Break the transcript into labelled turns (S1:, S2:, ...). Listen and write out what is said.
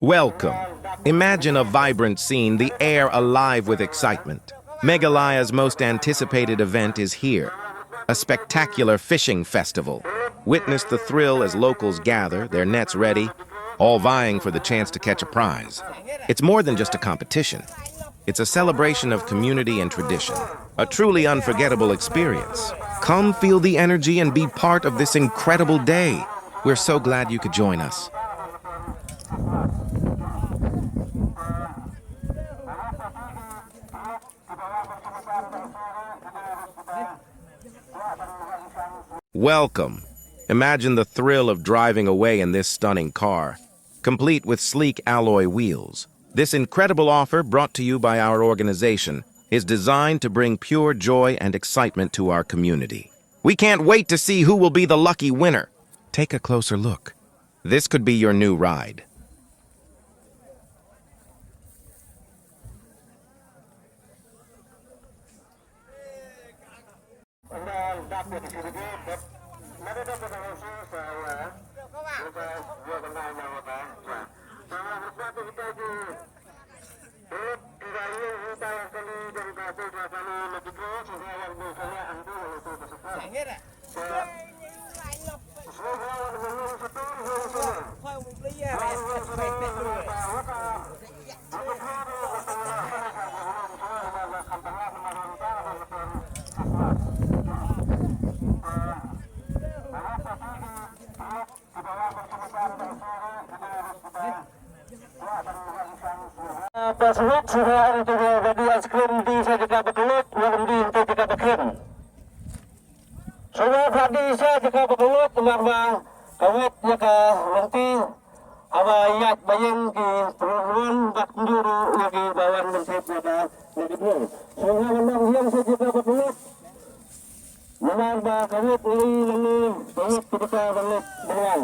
S1: Welcome. Imagine a vibrant scene, the air alive with excitement. Meghalaya's most anticipated event is here, a spectacular fishing festival. Witness the thrill as locals gather, their nets ready, all vying for the chance to catch a prize. It's more than just a competition. It's a celebration of community and tradition, a truly unforgettable experience. Come feel the energy and be part of this incredible day. We're so glad you could join us. Welcome. Imagine the thrill of driving away in this stunning car, complete with sleek alloy wheels. This incredible offer, brought to you by our organization, is designed to bring pure joy and excitement to our community. We can't wait to see who will be the lucky winner. Take a closer look. This could be your new ride.
S2: Tersebut sudah untuk bagi aiskrim di saya bekelut, di untuk jika bekin. Semua tadi saya jika bekelut, kemarbang kawit jika nanti apa iat bayang ke perluan bak juru lagi bawan menteri pada negeri. Semua memang yang saya jika bekelut, kemarbang kawit ini kawit ketika balik dengan.